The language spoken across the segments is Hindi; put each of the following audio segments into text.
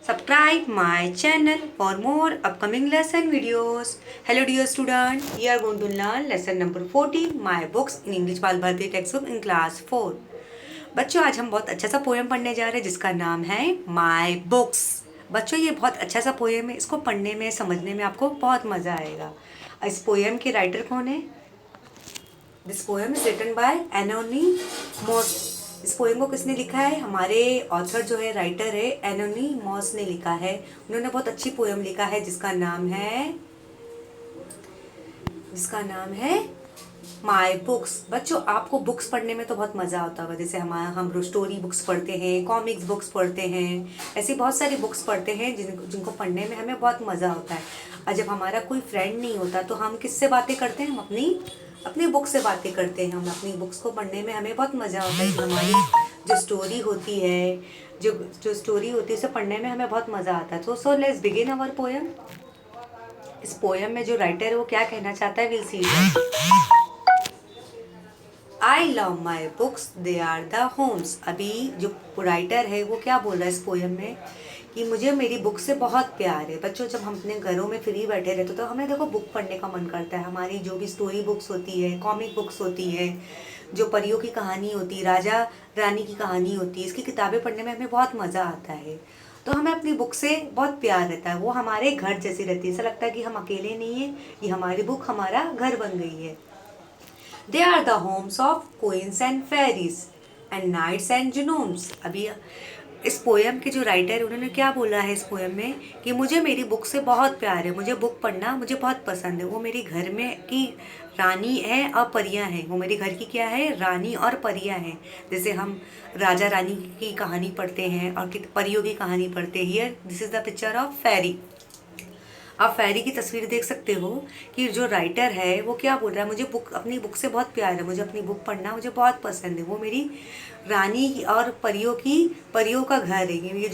Subscribe my channel for more upcoming lesson videos. Hello dear student, we are going to learn lesson number 14 My books in English बाल भारती textbook in class 4. बच्चों आज हम बहुत अच्छा सा पोएम पढ़ने जा रहे हैं जिसका नाम है My books. बच्चों ये बहुत अच्छा सा पोएम है, इसको पढ़ने में समझने में आपको बहुत मज़ा आएगा. इस पोएम के राइटर कौन है? This poem is written by anonymous. इस पोएम को किसने लिखा है? हमारे ऑथर जो है, राइटर है, एनोनी मॉस ने लिखा है. उन्होंने बहुत अच्छी पोएम लिखा है जिसका नाम है माई बुक्स. बच्चों आपको बुक्स पढ़ने में तो बहुत मज़ा आता होगा. जैसे हम स्टोरी बुक्स पढ़ते हैं, कॉमिक्स बुक्स पढ़ते हैं, ऐसी बहुत सारी बुक्स पढ़ते हैं जिनको पढ़ने में हमें बहुत मज़ा होता है. और जब हमारा कोई फ्रेंड नहीं होता तो हम किससे बातें करते हैं? हम अपनी बुक से बातें करते हैं. हम अपनी बुक्स को पढ़ने में हमें बहुत मज़ा होता है. हमारी जो स्टोरी होती है उसे पढ़ने में हमें बहुत मज़ा आता है. तो so let's begin our poem. इस पोएम में जो राइटर है वो क्या कहना चाहता है? Will see. I love my books, they are the homes. अभी जो राइटर है वो क्या बोल रहा है इस पोएम में कि मुझे मेरी बुक से बहुत प्यार है. बच्चों जब हम अपने घरों में फ्री बैठे रहते तो हमें देखो बुक पढ़ने का मन करता है. हमारी जो भी स्टोरी बुक्स होती है, कॉमिक बुक्स होती है, जो परियों की कहानी होती है, राजा रानी की कहानी होती है, इसकी किताबें पढ़ने में हमें बहुत मज़ा आता है. तो हमें अपनी बुक से बहुत प्यार रहता है. वो हमारे घर जैसी रहती है. ऐसा लगता है कि हम अकेले नहीं हैं, ये हमारी बुक हमारा घर बन गई है. They are the homes of queens and fairies and knights and gnomes. अभी इस पोएम के जो राइटर उन्होंने क्या बोला है इस पोएम में कि मुझे मेरी बुक से बहुत प्यार है, मुझे बुक पढ़ना मुझे बहुत पसंद है. वो मेरी घर में की रानी है और परियां हैं. वो मेरी घर की क्या है? रानी और परियां हैं. जैसे हम राजा रानी की कहानी पढ़ते हैं और परियों की कहानी पढ़ते हैं. Here this is the picture of fairy. आप फेरी की तस्वीर देख सकते हो कि जो राइटर है वो क्या बोल रहा है, मुझे अपनी बुक से बहुत प्यार है, मुझे अपनी बुक पढ़ना मुझे बहुत पसंद है. वो मेरी रानी और परियों का घर है. ये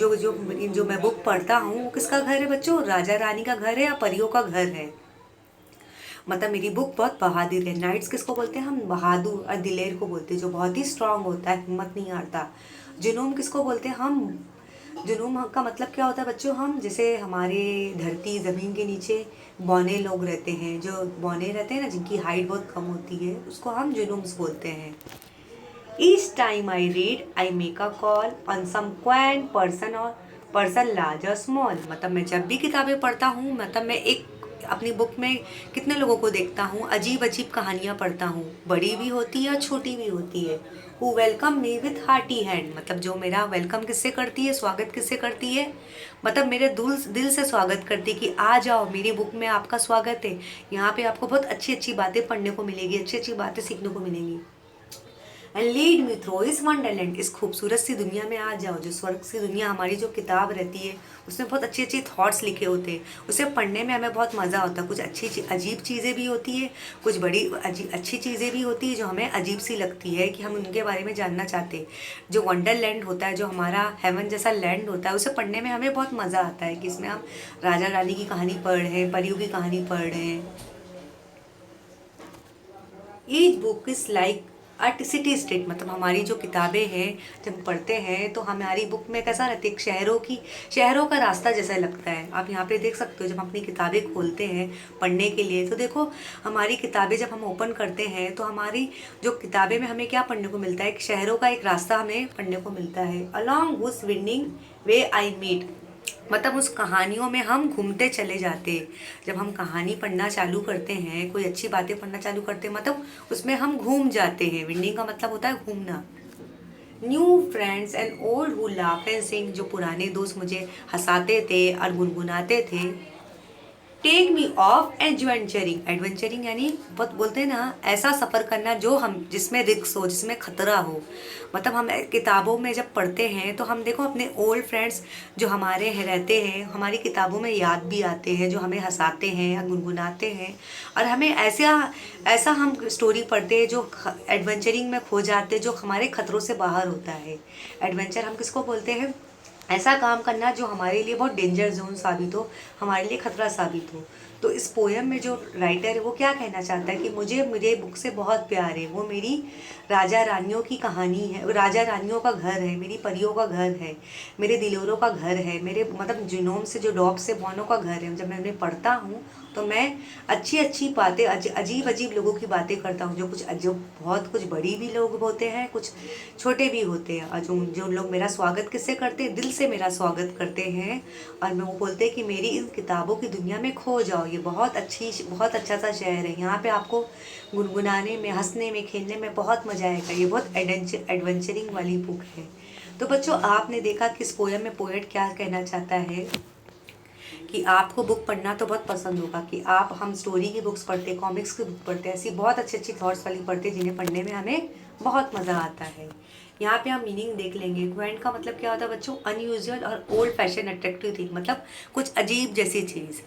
जो मैं बुक पढ़ता हूँ वो किसका घर है बच्चों? राजा रानी का घर है या परियों का घर है. मतलब मेरी बुक बहुत बहादुर है. नाइट्स किसको बोलते हैं? हम बहादुर और दिलेर को बोलते हैं, जो बहुत ही स्ट्रांग होता है, हिम्मत नहीं हारता. जुनून किसको बोलते हैं? जुनून का मतलब क्या होता है बच्चों? हम जैसे हमारे धरती ज़मीन के नीचे बौने लोग रहते हैं, जो बौने रहते हैं ना, जिनकी हाइट बहुत कम होती है, उसको हम जुनूम्स बोलते हैं. Each time I read I make a call on some quaint person large और स्मॉल. मतलब मैं जब भी किताबें पढ़ता हूँ, मतलब मैं एक अपनी बुक में कितने लोगों को देखता हूँ, अजीब अजीब कहानियाँ पढ़ता हूँ, बड़ी भी होती है और छोटी भी होती है. Who welcome me with hearty hand. मतलब जो मेरा वेलकम किससे करती है, स्वागत किससे करती है? मतलब मेरे दिल से स्वागत करती है कि आ जाओ, मेरी बुक में आपका स्वागत है. यहाँ पे आपको बहुत अच्छी अच्छी बातें पढ़ने को मिलेगी, अच्छी अच्छी बातें सीखने को मिलेंगी. एंड लीड मी थ्रू इस वंडरलैंड. इस खूबसूरत सी दुनिया में आ जाओ. जो स्वर्ग सी दुनिया हमारी जो किताब रहती है उसमें बहुत अच्छी अच्छी थॉट्स लिखे होते हैं. उसे पढ़ने में हमें बहुत मज़ा होता है. कुछ अजीब चीज़ें भी होती है, कुछ बड़ी अच्छी चीज़ें भी होती है जो हमें अजीब सी लगती है कि हम उनके बारे में जानना चाहते हैं. जो वंडरलैंड होता है, जो हमारा हेवन जैसा लैंड होता है, उसे पढ़ने में हमें बहुत मज़ा आता है कि इसमें हम राजा रानी की कहानी पढ़ रहे हैं, परियों की कहानी पढ़ रहे हैं. Each book is like city state. मतलब हमारी जो किताबें हैं जब पढ़ते हैं तो हमारी बुक में कैसा रहती है? शहरों का रास्ता जैसा लगता है. आप यहाँ पे देख सकते हो जब हम अपनी किताबें खोलते हैं पढ़ने के लिए, तो देखो हमारी किताबें जब हम ओपन करते हैं तो हमारी जो किताबें में हमें क्या पढ़ने को मिलता है? शहरों का एक रास्ता हमें पढ़ने को मिलता है. अलॉन्ग उस विंडिंग वे आई मीट. मतलब उस कहानियों में हम घूमते चले जाते. जब हम कहानी पढ़ना चालू करते हैं, कोई अच्छी बातें पढ़ना चालू करते हैं, मतलब उसमें हम घूम जाते हैं. विंडिंग का मतलब होता है घूमना. New friends and old who laugh and sing. जो पुराने दोस्त मुझे हंसाते थे और गुनगुनाते थे. Take me off adventuring. Adventuring यानी बहुत बोलते हैं ना, ऐसा सफ़र करना जो हम जिसमें रिस्क हो, जिसमें खतरा हो. मतलब हम किताबों में जब पढ़ते हैं तो हम देखो अपने ओल्ड फ्रेंड्स जो हमारे रहते हैं, हमारी किताबों में याद भी आते हैं, जो हमें हंसाते हैं, गुनगुनाते हैं. और हमें ऐसा हम स्टोरी पढ़ते हैं जो एडवेंचरिंग में खो जाते हैं, जो हमारे खतरों से बाहर होता है. एडवेंचर हम किसको बोलते हैं? ऐसा काम करना जो हमारे लिए बहुत डेंजर जोन साबित हो, हमारे लिए खतरा साबित हो. तो इस पोएम में जो राइटर है वो क्या कहना चाहता है कि मुझे मेरे बुक से बहुत प्यार है, वो मेरी राजा रानियों की कहानी है, राजा रानियों का घर है, मेरी परियों का घर है, मेरे दिलोरों का घर है, मेरे मतलब जिनोम से जो डॉग से बॉनों का घर है। जब मैं उन्हें पढ़ता हूँ तो मैं अच्छी अच्छी बातें, अजीब अजीब लोगों की बातें करता हूँ, जो बहुत कुछ बड़ी भी लोग होते हैं, कुछ छोटे भी होते हैं, और जो जो लोग मेरा स्वागत किससे करते हैं, दिल से मेरा स्वागत करते हैं। और मैं वो बोलते हैं कि मेरी इन किताबों की दुनिया में खो जाओ। ये बहुत बहुत अच्छा सा शहर है, यहाँ पे आपको गुनगुनाने में, हंसने में, खेलने में बहुत मज़ा आएगा। ये बहुत एडवेंचरिंग वाली बुक है। तो बच्चों, आपने देखा कि इस पोएम में पोएट क्या कहना चाहता है कि आपको बुक पढ़ना तो बहुत पसंद होगा, कि हम स्टोरी की बुक्स पढ़ते, कॉमिक्स की बुक पढ़ते, ऐसी बहुत अच्छी अच्छी थॉट्स वाली पढ़ते जिन्हें पढ़ने में हमें बहुत मज़ा आता है। यहाँ पे हम मीनिंग देख लेंगे। क्वेंट का मतलब क्या होता है बच्चों, अनयूजुअल और ओल्ड फैशन अट्रैक्टिव थिंग, मतलब कुछ अजीब जैसी चीज़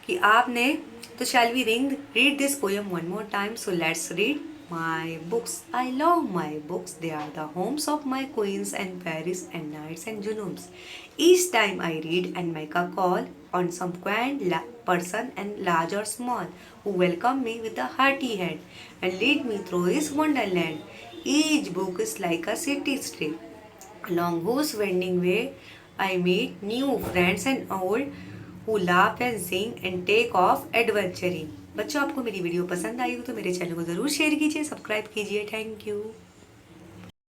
कि आपने। तो shall we read this poem one more time, so let's read my books. I love my books. They are the homes of my queens and fairies and knights and gnomes. Each time I read and make a call on some quaint person and large or small, who welcome me with a hearty hand and lead me through his wonderland. Each book is like a city street along whose winding way I meet new friends and old who laugh and sing and take off adventuring. बच्चों, आपको मेरी वीडियो पसंद आई हो तो मेरे चैनल को ज़रूर शेयर कीजिए, सब्सक्राइब कीजिए। Thank you.